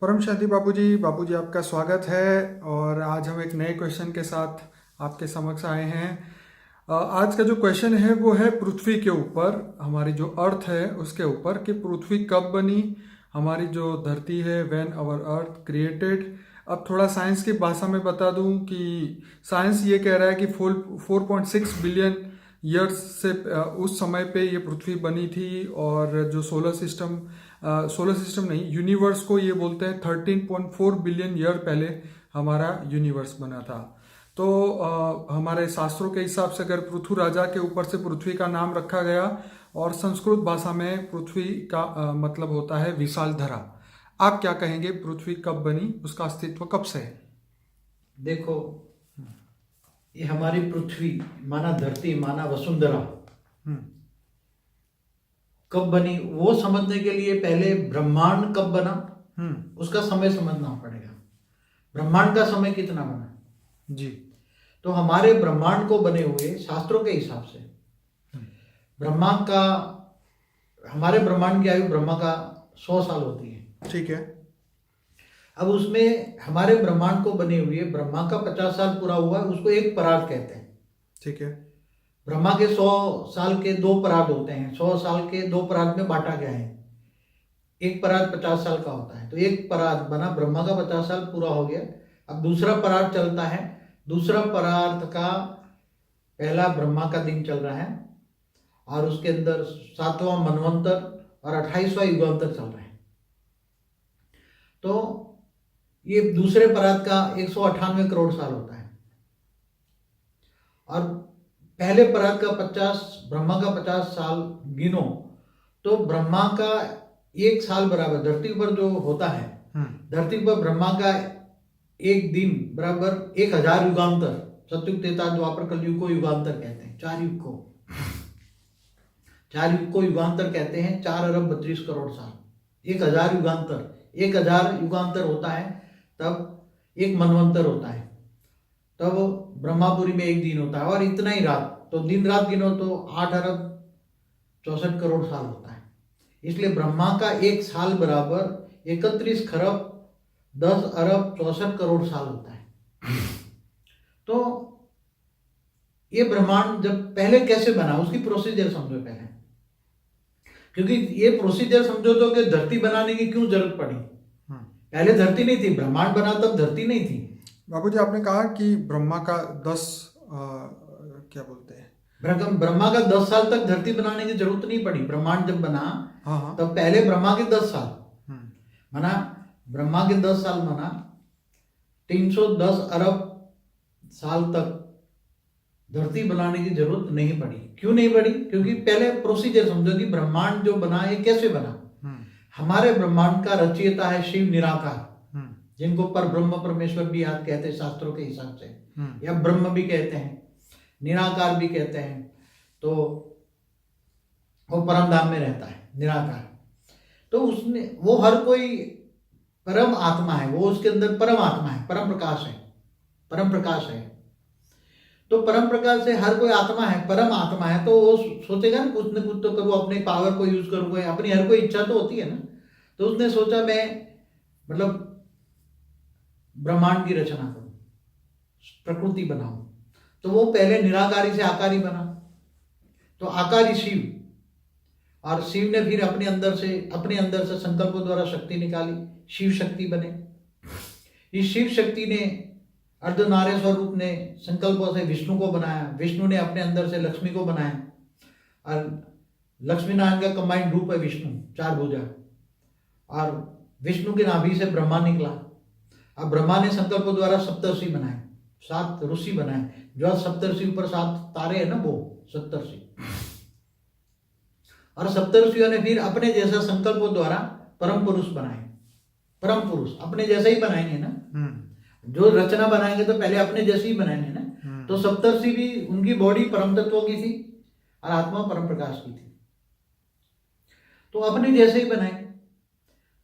परम शांति बाबूजी आपका स्वागत है। और आज हम एक नए क्वेश्चन के साथ आपके समक्ष आए हैं। आज का जो क्वेश्चन है वो है पृथ्वी के ऊपर, हमारी जो अर्थ है उसके ऊपर, कि पृथ्वी कब बनी, हमारी जो धरती है, व्हेन आवर अर्थ क्रिएटेड। अब थोड़ा साइंस की भाषा में बता दूं कि साइंस ये कह रहा है कि 4.6 बिलियन ईयर्स से उस समय पे ये पृथ्वी बनी थी। और जो सोलर सिस्टम नहीं, यूनिवर्स को ये बोलते हैं 13.4 बिलियन ईयर पहले हमारा यूनिवर्स बना था। तो हमारे शास्त्रों के हिसाब से अगर पृथु राजा के ऊपर से पृथ्वी का नाम रखा गया, और संस्कृत भाषा में पृथ्वी का मतलब होता है विशाल धरा। आप क्या कहेंगे, पृथ्वी कब बनी, उसका अस्तित्व कब से है? देखो, ये हमारी पृथ्वी माना धरती माना वसुंधरा कब बनी वो समझने के लिए पहले ब्रह्मांड कब बना उसका समय समझना पड़ेगा। ब्रह्मांड का समय कितना बना जी। तो हमारे ब्रह्मांड को बने हुए शास्त्रों के हिसाब से ब्रह्मांड का, हमारे ब्रह्मांड की आयु ब्रह्मा का 100 साल होती है। ठीक है। अब उसमें हमारे ब्रह्मांड को बने हुए ब्रह्मा का 50 साल पूरा हुआ, उसको एक परार्ध कहते हैं। ठीक है। ब्रह्मा के 100 साल के 2 परार्ध होते हैं। 100 साल के 2 परार्ध में बांटा गया है। एक परार्ध 50 साल का होता है। तो एक परार्ध बना, ब्रह्मा का 50 साल पूरा हो गया। अब दूसरा परार्ध चलता है। दूसरा परार्ध का पहला ब्रह्मा का दिन चल रहा है, और उसके अंदर 7वां मनवंतर और 28वां युगांतर चल रहा है। तो ये दूसरे परार्ध का 198 करोड़ साल होता है। और पहले परार्ध का 50, ब्रह्मा का 50 साल गिनो तो ब्रह्मा का 1 साल बराबर धरती पर जो होता है, धरती पर ब्रह्मा का एक दिन बराबर 1000 युगांतर। सतयुग, त्रेता, द्वापर, कलयुग को युगांतर कहते हैं। 4 युग को युगांतर कहते हैं। 4 अरब 32 करोड़ साल, 1000 युगांतर। 1000 युगांतर होता है तब एक मनवंतर होता है, तब ब्रह्मापुरी में एक दिन होता है। और इतना ही रात, तो दिन रात गिनो तो 8 अरब 64 करोड़ साल होता है। इसलिए ब्रह्मा का 1 साल बराबर 31 खरब 10 अरब 64 करोड़ साल होता है। तो ये ब्रह्मांड जब पहले कैसे बना उसकी प्रोसीजर समझो पहले, क्योंकि ये प्रोसीजर समझो तो कि धरती बनाने की क्यों जरूरत पड़ी। पहले धरती नहीं थी, ब्रह्मांड बना तब धरती नहीं थी। बाबूजी आपने कहा कि ब्रह्मा का 10 क्या बोलते हैं, ब्रह्मा का 10 साल तक धरती बनाने की जरूरत नहीं पड़ी। ब्रह्मांड जब बना हाँ। तब पहले ब्रह्मा के 10 साल माना, ब्रह्मा के 10 साल माना 310 अरब साल तक धरती बनाने की जरूरत नहीं पड़ी। क्यों नहीं पड़ी? क्योंकि पहले प्रोसीजर समझो कि ब्रह्मांड जो बना ये कैसे बना। हमारे ब्रह्मांड का रचयिता है शिव निराकार, जिनको पर ब्रह्म परमेश्वर भी याद कहते हैं शास्त्रों के हिसाब से, या ब्रह्म भी कहते हैं, निराकार भी कहते हैं। तो वो परम धाम में रहता है निराकार। तो उसने, वो हर कोई परम आत्मा है, वो उसके अंदर परम आत्मा है, परम प्रकाश है, परम प्रकाश है। तो परम प्रकाश से हर कोई आत्मा है, परम आत्मा है। तो वो सोचेगा ना कुछ तो करूँ, अपने पावर को यूज करूँ, अपनी हर कोई इच्छा तो होती है ना। तो उसने सोचा मैं मतलब ब्रह्मांड की रचना करूं, प्रकृति बनाऊं। तो वो पहले निराकारी से आकारी बना, तो आकारी शिव, और शिव ने फिर अपने अंदर से संकल्पों द्वारा शक्ति निकाली, शिव शक्ति बने। इस शिव शक्ति ने अर्धनारेश्वर रूप ने संकल्पों से विष्णु को बनाया, विष्णु ने अपने अंदर से लक्ष्मी को बनाया, और लक्ष्मी नारायण का कंबाइंड रूप है विष्णु, 4 भुजा। और विष्णु के नाभि से ब्रह्मा निकला। अब ब्रह्मा ने संकल्पों द्वारा सप्तर्षि बनाए, 7 ऋषि बनाए। जो सप्तर्षि ऊपर 7 तारे है ना, वो सप्तर्षि। और सप्तर्षियों ने फिर अपने जैसा संकल्पों द्वारा परम पुरुष बनाए। परम पुरुष अपने जैसे ही बनाएंगे ना, जो रचना बनाएंगे तो पहले अपने जैसे ही बनाएंगे ना। तो सप्तर्षि भी, उनकी बॉडी परम तत्वों की थी और आत्मा परम प्रकाश की थी, तो अपने जैसे ही बनाए।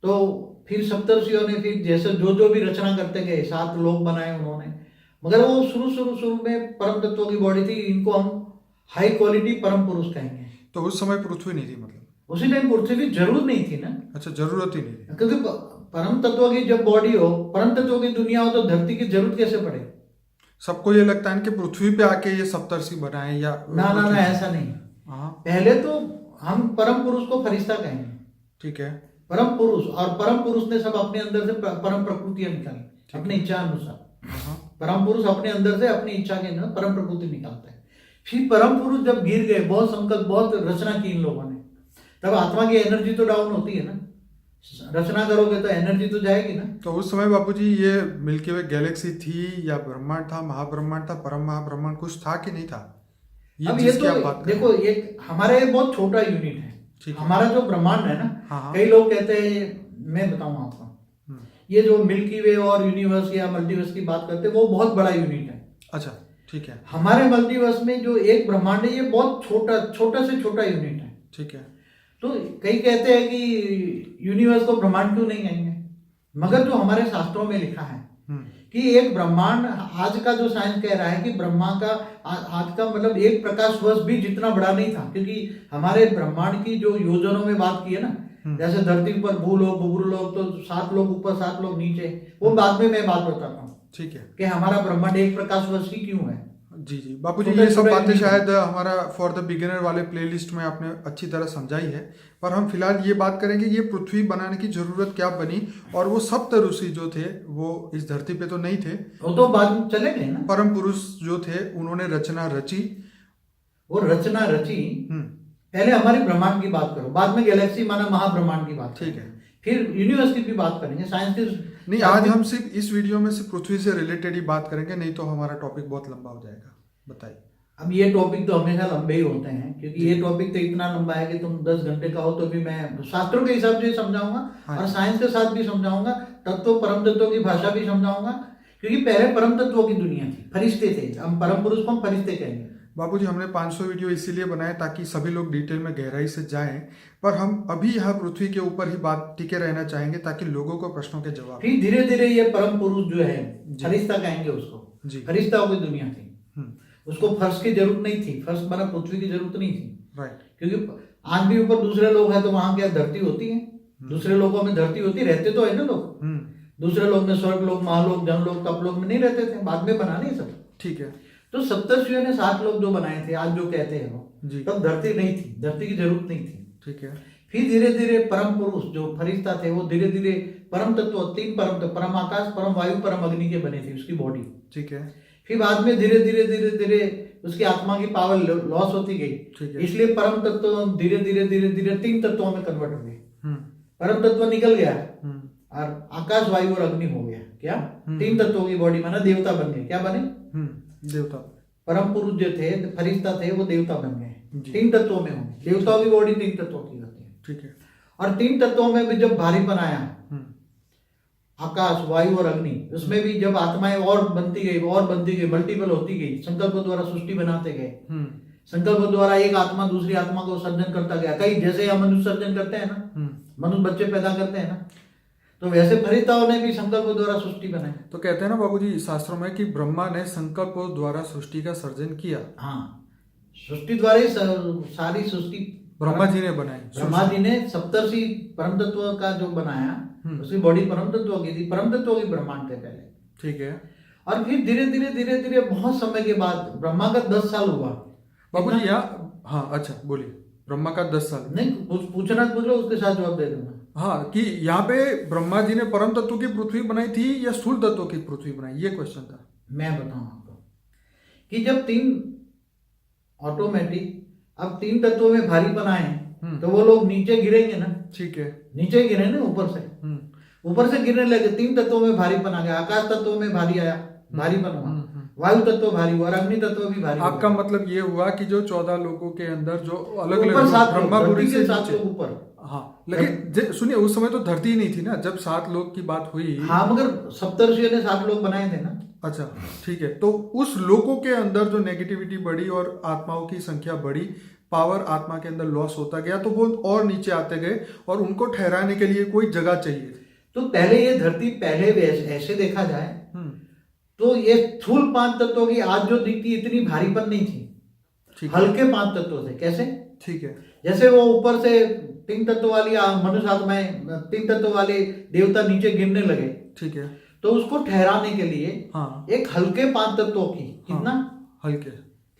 तो फिर सप्तर्षियों ने फिर जैसे जो भी रचना करते गए, 7 लोक बनाए उन्होंने। मगर वो शुरू में परम तत्वों की बॉडी थी। इनको हम हाई क्वालिटी परम पुरुष कहेंगे। तो उस समय पृथ्वी नहीं थी, मतलब उसी टाइम पृथ्वी की जरूरत नहीं थी ना। अच्छा, जरूरत ही नहीं थी, क्योंकि परम तत्व की जब बॉडी हो, परम तत्व की दुनिया हो, तो धरती की जरूरत कैसे पड़े? सबको ये लगता है कि पृथ्वी पे आके ये सप्तर्षि बनाए या ना ना ना, ऐसा नहीं। हाँ पहले तो हम परम पुरुष को फरिश्ता कहेंगे। ठीक है। परम पुरुष, और परम पुरुष ने सब अपने अंदर से परम प्रकृतियां निकाली अपनी इच्छा अनुसार। परम पुरुष अपने अंदर से अपनी इच्छा के अंदर परम प्रकृति निकालता है। फिर परम पुरुष जब गिर गए, बहुत संकल्प, बहुत रचना की इन लोगों ने, तब आत्मा की एनर्जी तो डाउन होती है ना। रचना करोगे तो एनर्जी तो जाएगी ना। तो उस समय बापूजी ये मिल्की वे गैलेक्सी थी या ब्रह्मांड था, महाब्रह्मांड था, परम महाब्रह्मांड कुछ था कि नहीं था? अब ये तो देखो, ये हमारा ये बहुत छोटा यूनिट है। हमारा जो ब्रह्मांड है ना, कई लोग कहते हैं, मैं बताऊं आपको, ये जो मिल्की वे और यूनिवर्स या मल्टीवर्स की बात करते हैं, वो बहुत बड़ा यूनिट है। अच्छा ठीक है। हमारे मल्टीवर्स में जो एक ब्रह्मांड है, ये बहुत छोटा से छोटा यूनिट है। ठीक है। तो कई कहते हैं कि यूनिवर्स को ब्रह्मांड क्यों नहीं कहेंगे, मगर जो हमारे शास्त्रों में लिखा है कि एक ब्रह्मांड, आज का जो साइंस कह रहा है कि ब्रह्मा का आज का मतलब एक प्रकाश वर्ष भी जितना बड़ा नहीं था, क्योंकि हमारे ब्रह्मांड की जो योजनों में बात की है ना, जैसे धरती पर भूलोक भूलोक, तो 7 लोग ऊपर 7 लोग नीचे, वो बाद में मैं बात बताता हूँ। ठीक है, कि हमारा ब्रह्मांड एक प्रकाश वर्ष ही क्यों है। जी जी बापूजी, ये सब बातें शायद हमारा फॉर द बिगिनर वाले प्लेलिस्ट में आपने अच्छी तरह समझाई है, पर हम फिलहाल ये बात करेंगे ये पृथ्वी बनाने की जरूरत क्या बनी, और वो सप्त ऋषि जो थे वो इस धरती पे तो नहीं थे, वो तो बाद में चले गए ना। परम पुरुष जो थे उन्होंने रचना रची। वो रचना रची, पहले हमारे ब्रह्मांड की बात करो, बाद में गैलेक्सी माना महाब्रह्मांड की बात। ठीक है, फिर यूनिवर्स की भी बात करेंगे, साइंस की नहीं। आज हम सिर्फ इस वीडियो में सिर्फ पृथ्वी से रिलेटेड ही बात करेंगे, नहीं तो हमारा टॉपिक बहुत लंबा हो जाएगा। बताइए। अब ये टॉपिक तो हमेशा लंबे ही होते हैं, क्योंकि ये टॉपिक तो इतना लंबा है कि तुम 10 घंटे का हो तो भी मैं शास्त्रों के हिसाब से समझाऊंगा और साइंस के साथ भी समझाऊंगा, तत्व परम तत्वों की भाषा भी समझाऊंगा, क्योंकि पहले परम तत्वों की दुनिया थी, फरिश्ते थे। हम परम पुरुष को हम फरिश्ते कहेंगे। बाबूजी, हमने 500 वीडियो इसीलिए बनाए ताकि सभी लोग डिटेल में गहराई से जाएं, पर हम अभी यहाँ पृथ्वी के ऊपर ही बात टिके रहना चाहेंगे ताकि लोगों को प्रश्नों के जवाब। फिर धीरे धीरे ये परम पुरुष जो है, फरिश्ता कहेंगे उसको, फरिश्ताओं की दुनिया थी, उसको फर्श की जरूरत नहीं थी, फर्श बना पृथ्वी की जरूरत नहीं थी। राइट, क्योंकि आज भी ऊपर दूसरे लोग हैं तो वहां क्या धरती होती है? दूसरे लोगों में धरती होती, रहते तो है ना लोग। दूसरे लोग में स्वर्ग लोग, महालोक, जनलोक, तपलोक में नहीं रहते थे, बाद में बना नहीं सब। ठीक है, तो सप्तर्षियों ने 7 लोग जो बनाए थे, आज जो कहते हैं वो, तब धरती नहीं थी, धरती की जरूरत नहीं थी। ठीक है, फिर धीरे धीरे परम पुरुष जो फरिश्ता थे वो धीरे धीरे परम तत्व, 3 परम तत्व, परम आकाश, परम वायु, परम अग्नि के बने थे उसकी बॉडी। ठीक है, फिर बाद में धीरे धीरे धीरे धीरे उसकी आत्मा की पावर लॉस होती गई, इसलिए परम तत्व धीरे धीरे धीरे धीरे 3 तत्वों में कन्वर्ट हो गए। परम तत्व निकल गया और आकाश, वायु और अग्नि हो गया। क्या? 3 तत्वों की बॉडी माना देवता बन गए। क्या बने? देवता। परम पुरुष जो थे, फरिश्ता थे, वो देवता बन गए। 3 तत्वों में होंगे, देवताओं की बॉडी 3 तत्वों की होती है। ठीक है, और 3 तत्वों में भी जब भारीपन आया, आकाश, वायु और अग्नि, उसमें भी जब आत्माएं और बनती गई, मल्टीपल होती गई, संकल्प द्वारा सृष्टि बनाते गए, संकल्प द्वारा एक आत्मा दूसरी आत्मा को सर्जन करता गया। कई जैसे हम मनुष्य सर्जन करते हैं ना, मनुष्य बच्चे पैदा करते हैं ना, तो वैसे फरिश्ताओं ने भी संकल्प द्वारा सृष्टि बनाई। तो कहते हैं ना बाबूजी शास्त्रों में कि ब्रह्मा ने संकल्प द्वारा सृष्टि का सर्जन किया। हाँ, सृष्टि द्वारा ही सारी सृष्टि ब्रह्मा जी ने बनाई। ब्रह्मा जी ने सप्तर्षि परम तत्व का जो बनाया, उसकी बॉडी परम तत्व की थी, परम तत्व की ब्रह्मांड थे पहले। ठीक है, और फिर धीरे धीरे बहुत समय के बाद ब्रह्मा का 10 साल हुआ। बाबूजी हाँ, अच्छा बोलिए। ब्रह्मा का 10 साल नहीं, पूछना पूछ लो, उसके साथ जवाब दे दूंगा। हाँ, कि यहाँ पे ब्रह्मा जी ने परम तत्व की पृथ्वी बनाई थी या स्थूल तत्व की पृथ्वी बनाई, ये क्वेश्चन था। मैं बताऊं आपको कि जब 3 ऑटोमेटिक, अब 3 तत्वों में भारीपन आए तो वो लोग नीचे गिरेंगे ना। ठीक है, नीचे गिरे ना, ऊपर से गिरने लगे। 3 तत्वों में भारीपन आ गया, आकाश तत्व में भारी आया, भारीपन हुआ, वायु तत्व भारी हुआ और अग्नि तत्व भी भारी। आपका मतलब ये हुआ कि जो 14 लोगों के अंदर जो अलग अलग ब्रह्मापुरी से 7 लोग ऊपर। हाँ, लेकिन सुनिए, उस समय तो धरती ही नहीं थी ना जब 7 लोग की बात हुई। हाँ, मगर सप्तर्षियों ने 7 लोग बनाए थे ना। अच्छा, ठीक है, तो उस लोगों के अंदर जो नेगेटिविटी बढ़ी और आत्माओं की संख्या बढ़ी, पावर आत्मा के अंदर लॉस होता गया, तो वो और नीचे आते गए और उनको ठहराने के लिए कोई जगह चाहिए। तो पहले ये धरती, पहले ऐसे देखा जाए तो ये स्थूल 5 तत्वों की आज जो दिखती इतनी भारीपन नहीं थी, हल्के 5 तत्व थे। कैसे? ठीक है, जैसे वो ऊपर से तीन तत्व वाली मनुष्य आत्माएं, तीन तत्व वाले देवता नीचे गिरने लगे, ठीक है। तो उसको ठहराने के लिए हाँ, एक हल्के पांच तत्वों की, कितना हल्के,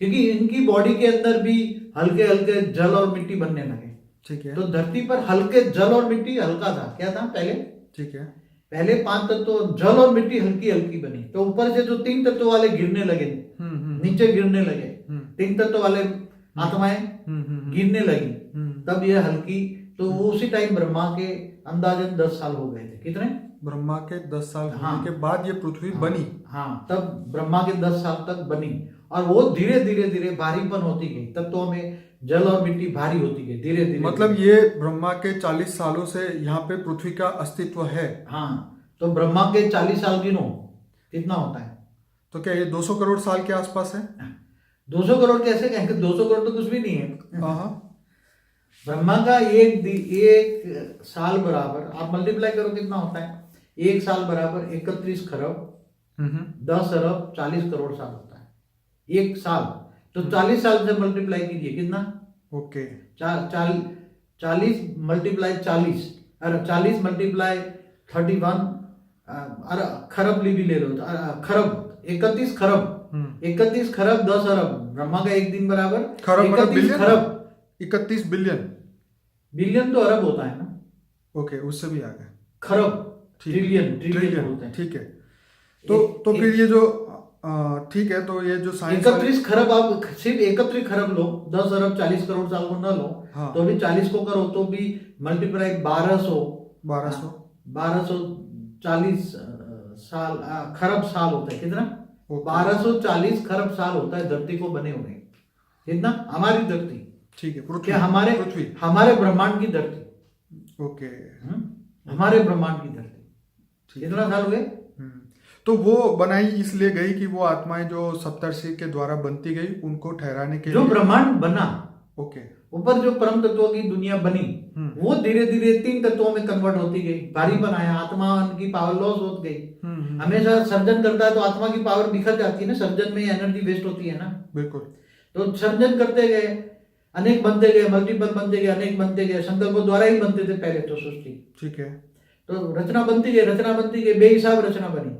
क्योंकि इनकी बॉडी के अंदर भी हल्के हल्के जल और मिट्टी बनने लगे, ठीक है, तो धरती पर हल्के जल और मिट्टी हल्का था, क्या था पहले? ठीक है, पहले पांच तत्व जल और मिट्टी हल्की हल्की बनी, तो ऊपर से जो तीन तत्व वाले गिरने लगे, नीचे गिरने लगे, तीन तत्व वाले आत्माएं गिरने लगी, तब यह हल्की, तो वो उसी टाइम ब्रह्मा के अंदाजन 10 साल हो गए थे। कितने? ब्रह्मा के 10 साल हाँ, होने के बाद ये पृथ्वी बनी। हाँ, तब ब्रह्मा के 10 साल तक बनी, और वो धीरे धीरे धीरे भारीपन होती गई, तत्वों में जल और मिट्टी भारी होती गई धीरे धीरे। मतलब ये ब्रह्मा के 40 सालों से यहाँ पे पृथ्वी का अस्तित्व है। हाँ, तो ब्रह्मा के 40 साल गिनो, कितना होता है? तो क्या ये 200 करोड़ साल के आसपास है? 200 करोड़ कैसे कहेंगे? 200 करोड़ तो कुछ भी नहीं है। हाँ, ब्रह्मा का एक साल बराबर, आप मल्टीप्लाई करो कितना होता है? एक साल बराबर 31 खरब 10 अरब 40 करोड़ साल होता है एक साल। तो 40 साल से मल्टीप्लाई कीजिए, कितना? ओके, 40 मल्टीप्लाई 40, अरे 40 मल्टीप्लाई 31, अरे खरब भी ले लो, खरब 31 खरब 31 खरब 10 अरब। ब्रह्मा का एक दिन बराबर खरब मतलब 31 बिलियन? खरब। 31 बिलियन। बिलियन तो अरब होता है ना। ओके, उससे भी आ गए। खरब ठीक है, ट्रिलियन ट्रिलियन होते हैं। ठीक है। तो फिर ये जो ठीक है, तो ये जो साइंस 31 खरब, आप सिर्फ 31 खरब लो, 10 अरब 40 करोड़ साल को न लो, हाँ, तो भी 40 को करो तो भी मल्टीप्लाई 1200 1240 साल, खरब साल होता है। कितना? 1240 खरब साल होता है धरती को बने हुए। कितना? हमारी धरती, ठीक है, क्या हमारे पृथ्वी, हमारे ब्रह्मांड की धरती, ओके, हमारे ब्रह्मांड की धरती कितना साल हुए? तो वो बनाई इसलिए गई कि वो आत्माएं जो सप्तर्षि के द्वारा बनती गई उनको ठहराने के जो लिए ब्रह्मांड बना, ओके, ऊपर जो परम तत्वों की दुनिया बनी, वो धीरे धीरे तीन तत्वों में कन्वर्ट होती गई, भारी बनाया, आत्मा की पावर लॉस हो गई। हमेशा सर्जन करता है तो आत्मा की पावर बिखर जाती है ना, सर्जन में एनर्जी वेस्ट होती है ना, बिल्कुल। तो सर्जन करते गए, अनेक बनते गए, मल्टीपल बनते गए, अनेक बनते गए, संकल्पों द्वारा ही बनते थे पहले तो सृष्टि, ठीक है, तो रचना बनती गई, रचना बनती गई, बेहिसाब रचना बनी,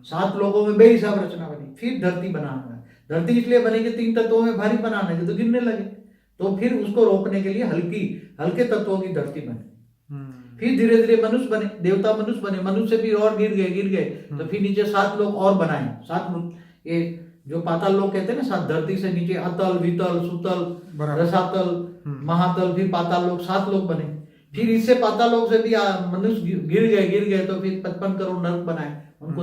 7 लोगों में बेहिसाब रचना बनी, फिर धरती बनाना है। धरती इसलिए बनेगी तीन तत्वों में भारी बनाना है, तो गिरने लगे, तो फिर उसको रोकने के लिए हल्के तत्वों की धरती बनी। फिर धीरे धीरे मनुष्य बने, देवता मनुष्य बने, मनुष्य से भी और गिर गए, तो फिर नीचे 7 लोग और बनाए, 7 ये जो पाताल लोग कहते हैं ना, 7 धरती से नीचे अतल, वितल, सुतल, रसातल, महातल, फिर पाताल लोग 7 लोग बने। फिर इससे पाताल लोग से भी मनुष्य गिर गए, तो फिर 55 करोड़ नरक बनाए उनको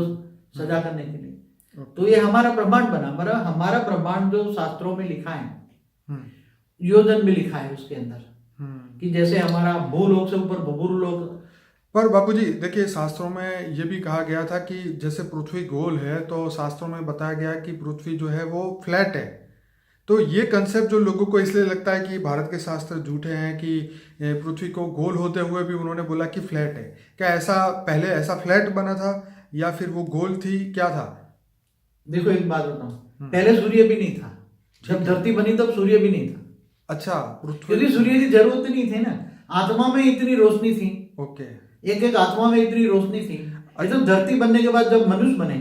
सजा करने के लिए। तो ये हमारा ब्रह्मांड बना, हमारा ब्रह्मांड जो शास्त्रों में लिखा है, योजन में लिखा है उसके अंदर, कि जैसे हमारा भूलोक से ऊपर भूलोक। पर बापूजी देखिए, शास्त्रों में ये भी कहा गया था कि जैसे पृथ्वी गोल है, तो शास्त्रों में बताया गया कि पृथ्वी जो है वो फ्लैट है। तो ये कंसेप्ट जो लोगों को इसलिए लगता है कि भारत के शास्त्र झूठे हैं कि पृथ्वी को गोल होते हुए भी उन्होंने बोला कि फ्लैट है। क्या ऐसा पहले ऐसा फ्लैट बना था या फिर वो गोल थी, क्या था? देखो एक बात बताऊं, पहले सूर्य भी नहीं था, जब धरती बनी तब सूर्य भी नहीं था। अच्छा, पृथ्वी, क्योंकि सूर्य की जरूरत नहीं थी ना, आत्मा में इतनी रोशनी थी, ओके, एक आत्मा में इतनी रोशनी थी। जब धरती बनने के बाद जब मनुष्य बने,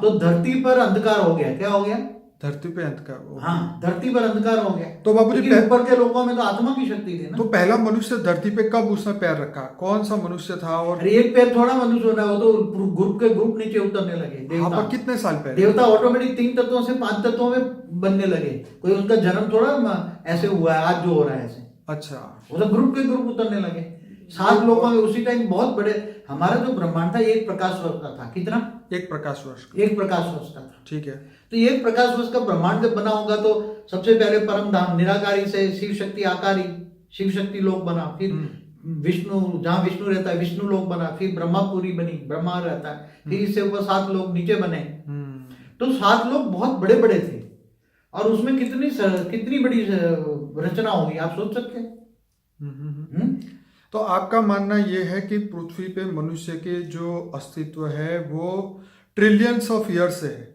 तो धरती पर अंधकार हो गया। क्या हो गया? धरती पे अंधकार। हाँ, धरती पर अंधकार हो गया। तो बाबूजी ऊपर के लोगों में तो आत्मा की शक्ति थी ना। तो पहला मनुष्य धरती पे कब उसने पैर रखा? कौन सा मनुष्य था? और एक पैर थोड़ा मनुष्य होना, वो तो ग्रुप के ग्रुप नीचे उतरने लगे देवता। कितने साल पहले? देवता ऑटोमेटिक 3 तत्वों से 5 तत्वों में बनने लगे। कोई उनका जन्म थोड़ा ऐसे हुआ है आज जो हो रहा है ऐसे। अच्छा, वो तो ग्रुप के ग्रुप उतरने लगे 7 लोगों में उसी टाइम। बहुत बड़े, हमारा जो ब्रह्मांड था 1 प्रकाश वर्ष का था। कितना? 1 प्रकाश वर्ष। 1 प्रकाश वर्ष का था। ठीक है। तो 1 प्रकाश वर्ष का ब्रह्मांड जब बना होगा, तो सबसे पहले परम धाम निराकारी से शिव शक्ति आकारी, शिव शक्ति लोक बना, फिर विष्णु, जहां विष्णु रहता है विष्णु लोक बना, फिर ब्रह्मापुरी बनी, ब्रह्मा रहता है, फिर इससे ऊपर 7 लोग नीचे बने। तो 7 लोग बहुत बड़े बड़े थे, और उसमें कितनी बड़ी रचना होगी आप सोच सकते हैं। तो आपका मानना यह है कि पृथ्वी पे मनुष्य के जो अस्तित्व है वो ट्रिलियंस ऑफ ईयर्स से है।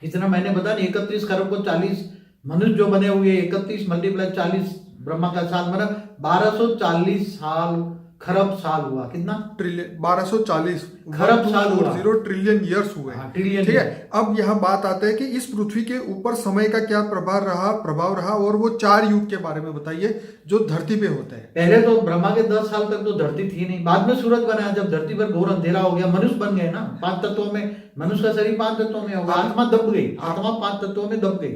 कितना मैंने बता नहीं, 31 खरब को 40 मनुष्य जो बने हुए, 31 मल्टीप्लाई 40 ब्रह्मा का साथ बना 1240 साल खरब साल हुआ। कितना? ट्रिलियन 1240 खरब साल हुआ। 0 ट्रिलियन ईयर्स हुए। हाँ, ट्रिलियन। ठीक है, अब यह बात आता है कि इस पृथ्वी के ऊपर समय का क्या प्रभाव रहा और वो 4 युग के बारे में बताइए जो धरती पे होते हैं। पहले तो ब्रह्मा के 10 साल तक तो धरती थी नहीं, बाद में सूरज बनाया। जब धरती पर घोर अंधेरा हो गया, मनुष्य बन गए ना 5 तत्वों में। मनुष्य का शरीर 5 तत्वों में होगा, आत्मा दब गई, आत्मा 5 तत्वों में दब गई।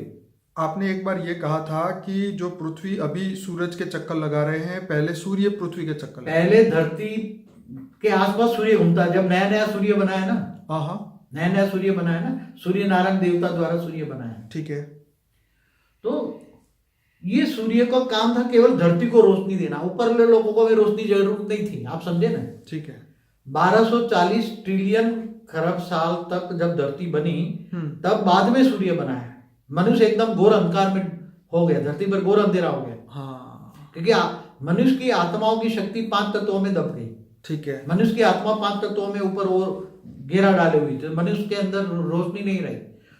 आपने एक बार ये कहा था कि जो पृथ्वी अभी सूरज के चक्कर लगा रहे हैं, पहले सूर्य पृथ्वी के चक्कर पहले धरती के आसपास सूर्य घूमता है। जब नया नया सूर्य बनाया ना, हाँ, नया नया सूर्य बनाया ना, सूर्य नारायण देवता द्वारा सूर्य बनाया। ठीक है, तो ये सूर्य का काम था केवल धरती को रोशनी देना, ऊपर के लोगों को भी रोशनी जरूरत नहीं थी। आप समझे ना? ठीक है। 1240 ट्रिलियन खरब साल तक जब धरती बनी, तब बाद में सूर्य बनाया। मनुष्य एकदम घोर अंधकार में हो गया, धरती पर घोर अंधेरा हो गया। हाँ, क्योंकि मनुष्य की आत्माओं की शक्ति 5 तत्वों में दब गई। ठीक है। मनुष्य की आत्मा 5 तत्वों में ऊपर वो घेरा डाले हुई थी, मनुष्य के अंदर रोशनी नहीं रही।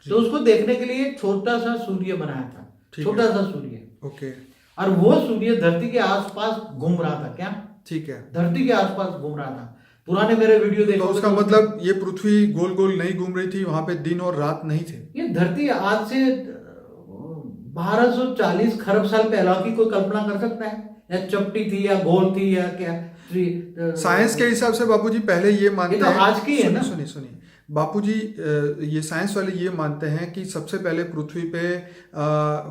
तो उसको देखने के लिए छोटा सा सूर्य बनाया था, छोटा सा सूर्य। ओके। और वो सूर्य धरती के आसपास घूम रहा था। क्या? ठीक है, धरती के आसपास घूम रहा था। पुराने मेरे वीडियो देखो तो उसका मतलब ये पृथ्वी गोल गोल नहीं घूम रही थी, वहां पे दिन और रात नहीं थे। ये धरती आज से 1240 खरब साल पहला की कोई कल्पना कर सकता है? या चपटी थी या गोल थी या क्या? साइंस के हिसाब से बाबूजी पहले ये मानते तो हैं, आज की है ना। सुनिए बापूजी, ये साइंस वाले ये मानते हैं कि सबसे पहले पृथ्वी पे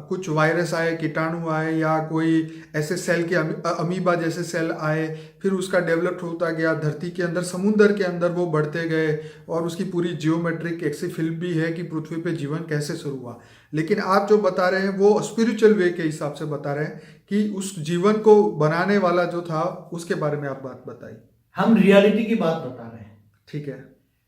कुछ वायरस आए, कीटाणु आए, या कोई ऐसे सेल के अमीबा जैसे सेल आए, फिर उसका डेवलप होता गया धरती के अंदर, समुद्र के अंदर वो बढ़ते गए, और उसकी पूरी जियोमेट्रिक एक सी फिल्म भी है कि पृथ्वी पे जीवन कैसे शुरू हुआ। लेकिन आप जो बता रहे हैं वो स्पिरिचुअल वे के हिसाब से बता रहे हैं कि उस जीवन को बनाने वाला जो था उसके बारे में आप बात बताइए। हम रियलिटी की बात बता रहे हैं। ठीक है,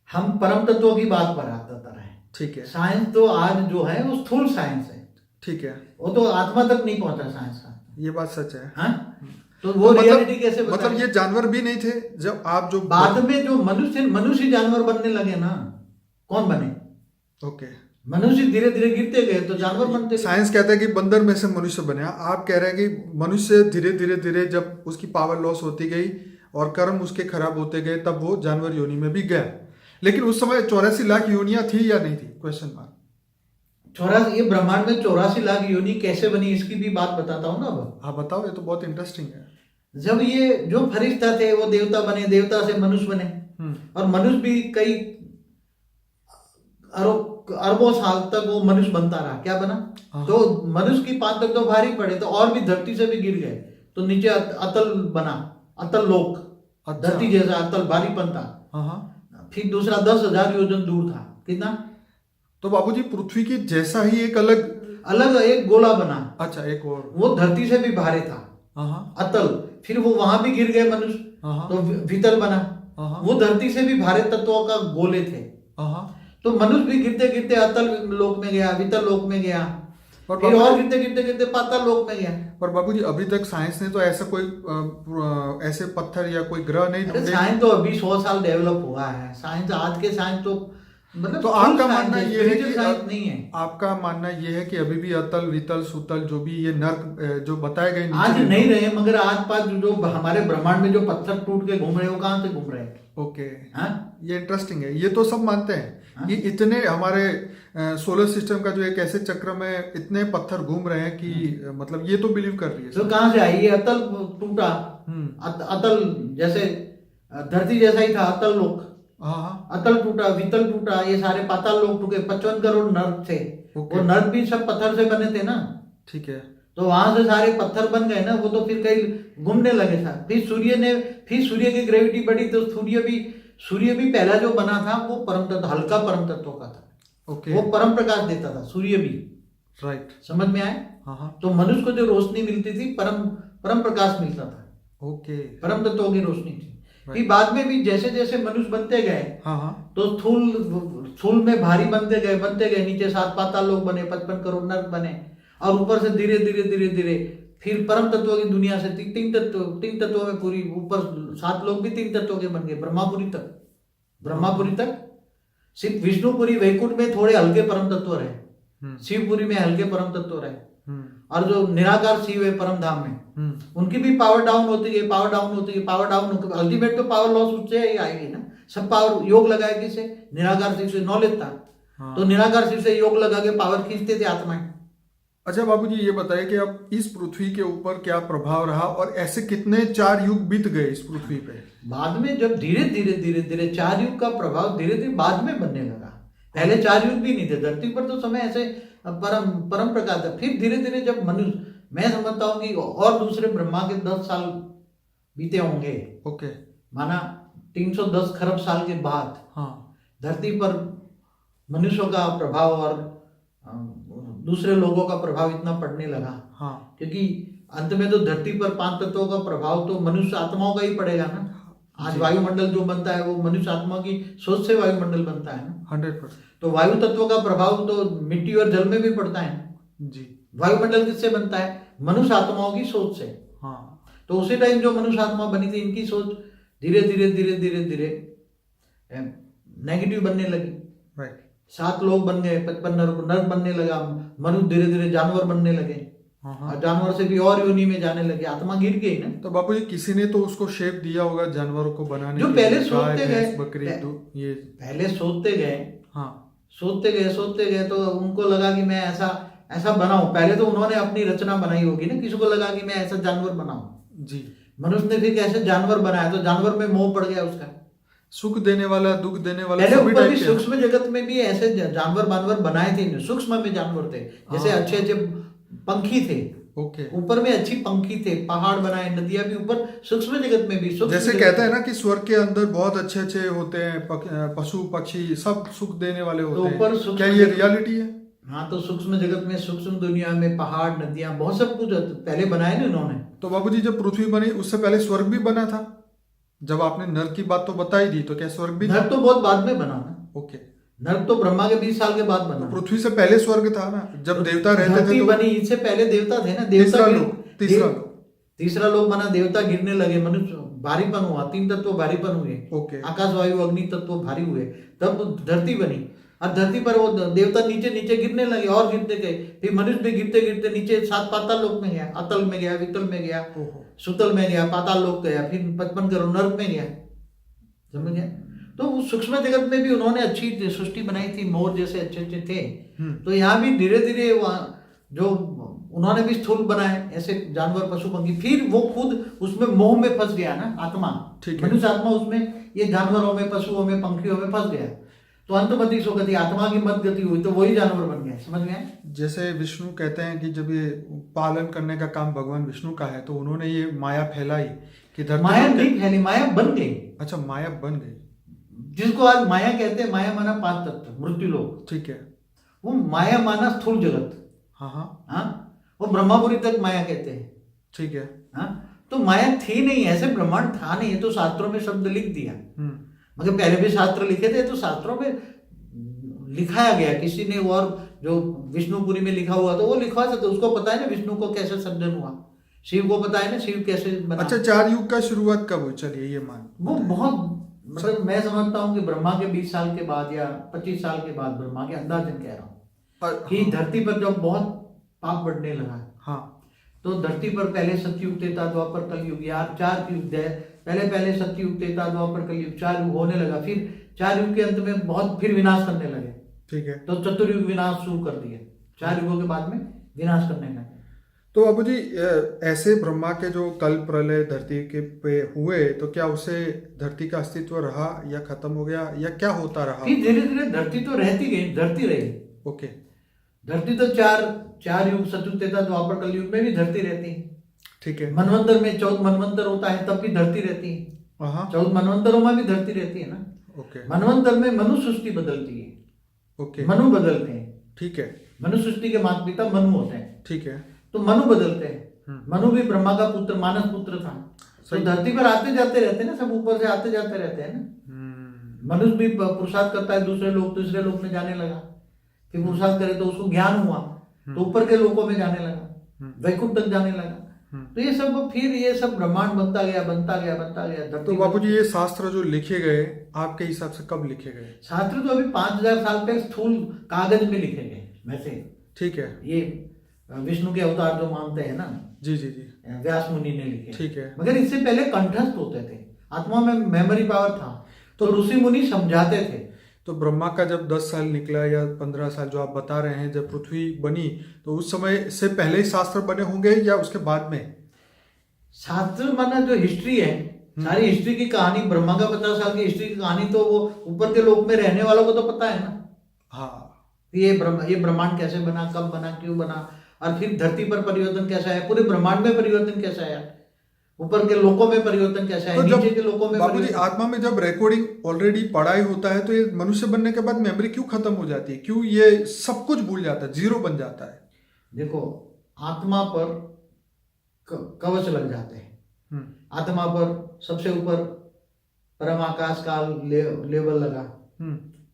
हम परम तत्वों की बात बता रहे हैं। ठीक है। साइंस तो आज जो है वो स्थूल साइंस है। ठीक है, वो तो आत्मा तक नहीं पहुंचा साइंस का। ये बात सच है। हाँ? तो वो रियलिटी कैसे मतलब ये जानवर भी नहीं थे जब आप जो बाद में जो मनुष्य जानवर बनने लगे ना। कौन बने? ओके, मनुष्य धीरे धीरे गिरते गए तो जानवर बनते गए। साइंस कहता है कि बंदर में से मनुष्य बने, आप कह रहे हैं कि मनुष्य धीरे धीरे जब उसकी पावर लॉस होती गई और कर्म उसके खराब होते गए तब वो जानवर योनि में भी गया। लेकिन उस समय 84 लाख योनियां थी या नहीं थी? Question mark. 84 ये ब्रह्मांड में 84 लाख योनि कैसे बनी, इसकी भी बात बताता हूँ ना अब। हाँ बताओ, ये तो बहुत इंटरेस्टिंग है। जब ये जो फरिश्ता थे वो देवता बने, देवता से मनुष्य बने, और मनुष्य भी कई अरबों साल तक वो मनुष्य बनता रहा। क्या बना? तो मनुष्य की 5 तक तो भारी पड़े, तो और भी धरती से भी गिर गए, तो नीचे अतल बना, अतल लोक। धरती जैसा अतल भारीपन था। फिर दूसरा 10,000 योजन दूर था। कितना? तो बाबूजी पृथ्वी की जैसा ही एक अलग एक गोला बना। अच्छा, एक और वो धरती से भी भारी था, अतल। फिर वो वहां भी गिर गए मनुष्य, तो वितल बना। वो धरती से भी भारी तत्वों का गोले थे। तो मनुष्य भी गिरते गिरते अतल लोक में गया, वितल लोक में गया, फिर और गिरते गिरते गिरते पाताल लोक में गया। पर बाबूजी अभी तक साइंस ने तो ऐसा कोई ऐसे पत्थर या कोई ग्रह नहीं ढूंढे। साइंस तो अभी 100 साल डेवलप हुआ है। साइंस आज के साइंस तो मतलब, तो आपका मानना ये है कि नहीं है। आपका मानना ये है कि अभी भी अतल वितल सुतल जो भी ये नर्क जो बताए गए आज नहीं रहे, मगर आज पास जो हमारे ब्रह्मांड में जो पत्थर टूट के घूम रहे हैं वो कहां से घूम रहे हैं? ओके, ये इंटरेस्टिंग है। ये तो सब मानते हैं। ये इतने हमारे सोलर सिस्टम का जो एक ऐसे चक्र में इतने पत्थर घूम रहे हैं कि मतलब ये तो बिलीव कर रही है। तो कहां से आई? ये अतल टूटा, अतल जैसे धरती जैसा ही था अतल लोक। अतल टूटा, वितल टूटा, ये सारे पाताल लोक टूटे। 55 करोड़ नर्क थे। वो नर्क भी सब पत्थर से बने थे ना। ठीक है। तो वहां से सारे पत्थर बन गए ना, वो तो फिर कहीं घूमने लगे था। फिर सूर्य की ग्रेविटी बढ़ी, तो सूर्य भी पहला जो बना था वो परम तत्व, हल्का परम तत्व का था। ओके। वो परम प्रकाश देता था, सूर्य भी। राइट, समझ में आए? तो मनुष्य को जो रोशनी मिलती थी परम प्रकाश मिलता था। ओके, परम तत्वों की रोशनी थी। फिर बाद में भी जैसे जैसे मनुष्य बनते गए, तो स्थूल में भारी बनते गए, नीचे 7 पाताल लोक बने, 55 करोड़ नर्क बने, और ऊपर से धीरे धीरे फिर परम तत्वों की दुनिया से 3 तत्वों में पूरी, ऊपर 7 लोग भी 3 तत्वों के बन गए। ब्रह्मापुरी तक सिर्फ विष्णुपुरी वैकुंठ में थोड़े हल्के परम तत्व रहे, शिवपुरी में हल्के परम तत्व रहे, और जो निराकार शिव है परम धाम में, उनकी भी पावर डाउन होती है, पावर डाउन होती है, पावर डाउन होती है। अल्टीमेट तो पावर लॉस उससे ही आएगी ना। सब पावर योग लगाए किसे? निराकार शिव से नॉलेज था। तो निराकार शिव से योग लगा के पावर खींचते थे आत्माएं। अच्छा बाबूजी, ये बताइए कि अब इस पृथ्वी के ऊपर क्या प्रभाव रहा और ऐसे कितने 4 युग बीत गए इस पृथ्वी पे? बाद में जब धीरे धीरे 4 युग का प्रभाव धीरे धीरे बाद में बनने लगा। पहले 4 युग भी नहीं थे धरती पर, तो समय ऐसे परम प्रकार था। फिर धीरे धीरे जब मनुष्य, मैं समझता हूँ कि और दूसरे ब्रह्मा के 10 साल बीते होंगे। ओके, माना 310 खरब साल के बाद धरती पर मनुष्यों का प्रभाव और दूसरे लोगों का प्रभाव इतना पड़ने लगा। क्योंकि अंत में तो धरती पर 5 तत्वों का प्रभाव तो मनुष्य आत्माओं का ही पड़ेगा ना। आज वायुमंडल जो बनता है वो मनुष्य आत्मा की सोच से वायुमंडल बनता है ना। 100%। तो वायु तत्व का प्रभाव तो मिट्टी और जल में भी पड़ता है जी। वायुमंडल किससे बनता है? मनुष्य आत्माओं की सोच से। तो उसी टाइम जो मनुष्य आत्मा बनी थी, इनकी सोच धीरे धीरे नेगेटिव बनने लगी। 7 लोग बन गए, 55 नर बनने लगा। मनुष्य धीरे धीरे जानवर बनने लगे और जानवर से भी और योनि में जाने लगे। आत्मा गिर गई ना। तो बाबूजी किसी ने तो उसको शेप दिया होगा जानवरों को बनाने जो पहले सोचते गए, बकरी तो ये पहले सोचते गए, सोचते गए तो उनको लगा कि मैं ऐसा बनाऊं। पहले तो उन्होंने अपनी रचना बनाई होगी ना। किसी को लगा कि मैं ऐसा जानवर बनाऊं जी। मनुष्य ने फिर कैसे जानवर बनाया, तो जानवर में मोह पड़ गया उसका। सुख देने वाला, दुख देने वाला, पहले ऊपर भी सूक्ष्म जगत में भी ऐसे जानवर बनाए थे। सूक्ष्म में जानवर थे, जैसे अच्छे पंखी थे। ऊपर में अच्छी पंखी थे, पहाड़ बनाए, नदियां भी ऊपर सूक्ष्म जगत में भी। जैसे कहते हैं ना कि स्वर्ग के अंदर बहुत अच्छे होते हैं पशु पक्षी, सब सुख देने वाले होते हैं। क्या ये रियलिटी है? हाँ, तो सूक्ष्म जगत में, सूक्ष्म दुनिया में पहाड़, नदियां, बहुत सब कुछ पहले बनाए ना उन्होंने। तो बाबूजी जब पृथ्वी बनी उससे पहले स्वर्ग भी बना था? जब आपने नर्क की बात तो बताई दी, तो क्या स्वर्ग भी? नर्क तो बहुत बाद में बना ना। ओके, नर्क तो ब्रह्मा के 20 साल के बाद बना। तो पृथ्वी से पहले स्वर्ग था ना, जब देवता रहते थे तो बनी। इससे पहले देवता थे ना। तीसरा लोग बना, देवता गिरने लगे, मनुष्य भारीपन हुआ, 3 तत्व भारीपन हुए। आकाश, वायु, अग्नि तत्व भारी हुए, तब धरती बनी। और धरती पर वो देवता नीचे गिरने लगे और गिरते गए। फिर मनुष्य भी गिरते नीचे 7 पाताल लोक में गया, अतल में गया, वितल में गया, सुतल में गया, पाताल लोक गया, फिर 55 करोड़ नर्क में गया। समझ गया? तो उस सूक्ष्म जगत में भी उन्होंने अच्छी सृष्टि बनाई थी। मोर जैसे अच्छे थे। तो यहाँ भी धीरे धीरे जो उन्होंने भी स्थूल बनाए ऐसे जानवर, पशु, पंखी। फिर वो खुद उसमें मोह में फंस गया ना आत्मा। मनुष्य आत्मा उसमें ये जानवरों में, पशुओं में, पंखियों में फंस गया। तो अंतमति सोगति, आत्मा की मत गति हुई, तो वही जानवर बन गया। समझ गए? जैसे विष्णु कहते हैं कि जब ये पालन करने का काम भगवान विष्णु का है, तो उन्होंने ये माया फैलाई कि माया नहीं फैली, माया बन गई। अच्छा, माया बन गई, जिसको आज माया कहते हैं। माया माना 5 तत्व, मृत्यु लोक। ठीक है। वो माया माना स्थूल जगत। हाँ, वो ब्रह्मापुरी तक माया कहते हैं। ठीक है। तो माया थी नहीं, ऐसे ब्रह्मांड था नहीं। ये तो शास्त्रों में शब्द लिख दिया। मगर पहले भी शास्त्र लिखे थे, तो शास्त्रों में लिखाया गया किसी ने। और जो विष्णुपुरी में लिखा हुआ, तो वो लिखवा सकते। उसको पता है ना विष्णु को कैसे सर्जन हुआ, शिव को पता है ना शिव कैसे बना। अच्छा, 4 युग का शुरुआत कब हुई? चलिए ये मान, वो बहुत, मतलब मैं समझता हूँ कि ब्रह्मा के 20 साल के बाद या 25 साल के बाद, ब्रह्मा के अंदाजन कह रहा हूँ, कि धरती पर जब बहुत पाप बढ़ने लगा। तो धरती पर पहले सतयुग, त्रेता, द्वापर, कलयुग, यार 4 युग है। पहले सतयुग, त्रेता, द्वापर, कलयुग, 4 युग होने लगा। फिर 4 युग के अंत में बहुत फिर विनाश करने लगे। ठीक है। तो चतुर्युग विनाश शुरू कर दिए। 4 युगों के बाद में विनाश करने लगे। तो बाबू जी, ऐसे ब्रह्मा के जो कल प्रलय धरती के पे हुए, तो क्या उसे धरती का अस्तित्व रहा या खत्म हो गया, या क्या होता रहा? धीरे धीरे धरती तो रहती गई, धरती रही। ओके। धरती तो चार युग, सतयुग, त्रेता, द्वापर, कलयुग में भी धरती रहती है। ठीक है। मनवंतर में 14 मनवंतर होता है, तब भी धरती रहती है। 14 मनवंतरों में भी धरती रहती है ना। ओके। मनवंतर में मनु सृष्टि बदलती है। ओके। मनु बदलते हैं। ठीक है। मनु सृष्टि के माता पिता मनु होते हैं। ठीक है। तो मनु बदलते हैं। मनु भी ब्रह्मा का पुत्र, मानस पुत्र था। तो धरती पर आते जाते रहते हैं ना, सब ऊपर से आते जाते रहते हैं ना। मनुष्य भी पुरुषार्थ करता है, तीसरे लोक में जाने लगा। फिर पुरुषार्थ करे तो उसको ज्ञान हुआ, तो ऊपर के लोकों में जाने लगा, वैकुंठ तक जाने लगा। तो ये सब ब्रह्मांड बनता गया। तो बापूजी, ये शास्त्र जो लिखे गए आपके हिसाब से कब लिखे गए? शास्त्र तो अभी 5000 साल पहले स्थूल कागज में लिखे गए वैसे। ठीक है। ये विष्णु के अवतार जो मानते हैं ना, जी जी जी, व्यास मुनि ने लिखे, ठीक है। मगर इससे पहले कंठस्थ होते थे, आत्मा में मेमोरी पावर था, तो ऋषि मुनि समझाते थे। तो ब्रह्मा का जब 10 साल निकला या 15 साल जो आप बता रहे हैं, जब पृथ्वी बनी, तो उस समय से पहले ही शास्त्र बने होंगे या उसके बाद में? शास्त्र माना जो हिस्ट्री है, सारी हिस्ट्री की कहानी, ब्रह्मा का 50 साल की हिस्ट्री की कहानी तो वो ऊपर के लोक में रहने वालों को तो पता है ना। हाँ, ये ब्रह्मांड कैसे बना, कब बना, क्यों बना, और फिर धरती पर परिवर्तन कैसा है, पूरे ब्रह्मांड में परिवर्तन कैसा है, ऊपर के लोकों में परिवर्तन कैसा है, तो नीचे के लोकों में बाबूजी परिवर्तन। आत्मा में जब रिकॉर्डिंग ऑलरेडी पढ़ा ही होता है, तो ये मनुष्य बनने के बाद मेमोरी क्यों खत्म हो जाती है? क्यों ये सब कुछ भूल जाता है, जीरो बन जाता है? देखो, आत्मा पर कवच लग जाते हैं। आत्मा पर सबसे ऊपर परम आकाश काल लेवल लगा,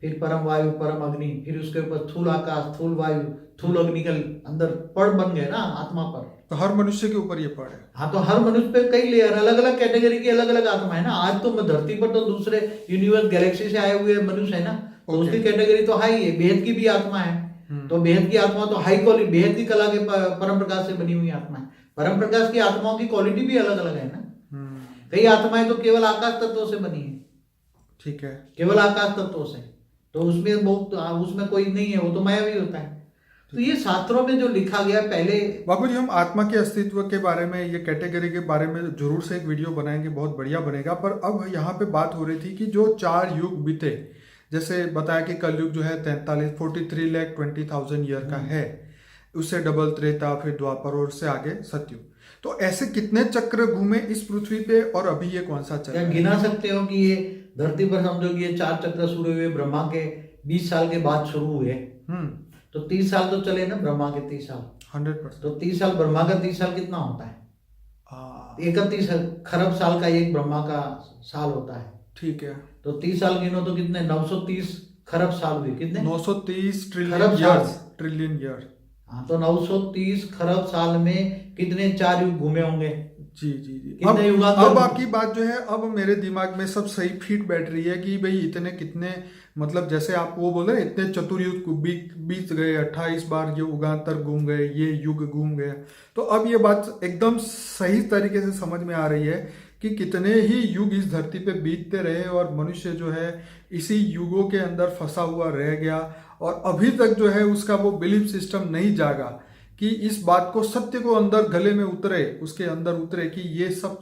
फिर परम वायु, परम अग्नि, फिर उसके ऊपर थूल आकाश, थूल वायु, थूल अग्नि का अंदर पड़ बन गए ना आत्मा पर। तो हर मनुष्य के ऊपर ये पड़ है। हाँ, तो हर मनुष्य पे कई लेयर, अलग अलग कैटेगरी की अलग अलग आत्मा है ना। आज तो धरती पर तो दूसरे यूनिवर्स गैलेक्सी से आए हुए मनुष्य है ना, तो उसकी कैटेगरी तो हाई है। बेहद की भी आत्मा है, तो बेहद की आत्मा तो हाई क्वालिटी, बेहद की कला के परम प्रकाश से बनी हुई आत्मा है। परम प्रकाश की आत्माओं की क्वालिटी भी अलग अलग है ना। कई आत्माएं तो केवल आकाश तत्वों से बनी है, ठीक है, केवल आकाश तत्वों से, तो उसमें बहुत, उसमें कोई नहीं है, वो तो मायावी होता है। तो ये शास्त्रों में जो लिखा गया पहले। बाबूजी हम आत्मा के अस्तित्व के बारे में, ये कैटेगरी के बारे में जरूर से एक वीडियो बनाएंगे, बहुत बढ़िया बनेगा। पर अब यहाँ पे बात हो रही थी कि जो 4 युग बीते, जैसे बताया कि कलयुग जो है 43,20,20,000 ईयर का है, उससे डबल त्रेता, फिर द्वापर और उससे आगे सतयुग। तो ऐसे कितने चक्र घूमे इस पृथ्वी पे, और अभी ये कौन सा चक्र? गिना सकते हो कि ये धरती पर समझो कि ये 4 चक्र शुरू हुए ब्रह्मा के 20 साल के बाद शुरू हुए। तो 30 साल तो चले ना, ब्रह्मा के 30 साल, 100%। तो 30 साल, ब्रह्मा का 30 साल कितना होता है? 31 खरब साल का एक ब्रह्मा का साल होता है, ठीक है। तो 30 साल गिनो तो कितने, 930 खरब साल हुए, कितने? 930 खरब साल। Trillion year. हाँ, तो 930 खरब साल में कितने 4 युग घूमे होंगे? जी जी जी। कितने युगांतर? अब आपकी बात जो है, अब मेरे दिमाग में सब सही फिट बैठ रही है कि भाई इतने कितने, मतलब जैसे आप वो बोल रहे हैं, इतने चतुर्युग बीत गए, 28 बार ये युगांतर घूम गए, ये युग घूम गया। तो अब ये बात एकदम सही तरीके से समझ में आ रही है कि कितने ही युग इस धरती पे बीतते रहे और मनुष्य जो है इसी युगों के अंदर फंसा हुआ रह गया, और अभी तक जो है उसका वो बिलीफ सिस्टम नहीं जागा कि इस बात को, सत्य को अंदर गले में उतरे, उसके अंदर उतरे कि ये सब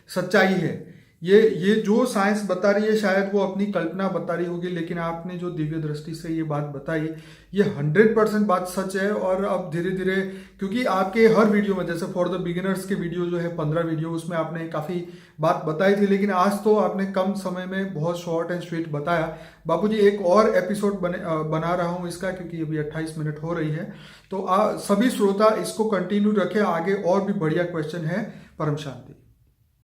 सच्चाई है। ये जो साइंस बता रही है, शायद वो अपनी कल्पना बता रही होगी, लेकिन आपने जो दिव्य दृष्टि से ये बात बताई, ये 100% बात सच है। और अब धीरे धीरे, क्योंकि आपके हर वीडियो में, जैसे फॉर द बिगिनर्स के वीडियो जो है 15 वीडियो, उसमें आपने काफ़ी बात बताई थी, लेकिन आज तो आपने कम समय में बहुत शॉर्ट एंड स्वीट बताया। बापूजी एक और एपिसोड बना रहा हूँ इसका, क्योंकि अभी 28 मिनट हो रही है, तो सभी श्रोता इसको कंटिन्यू रखें, आगे और भी बढ़िया क्वेश्चन है। परम शांति।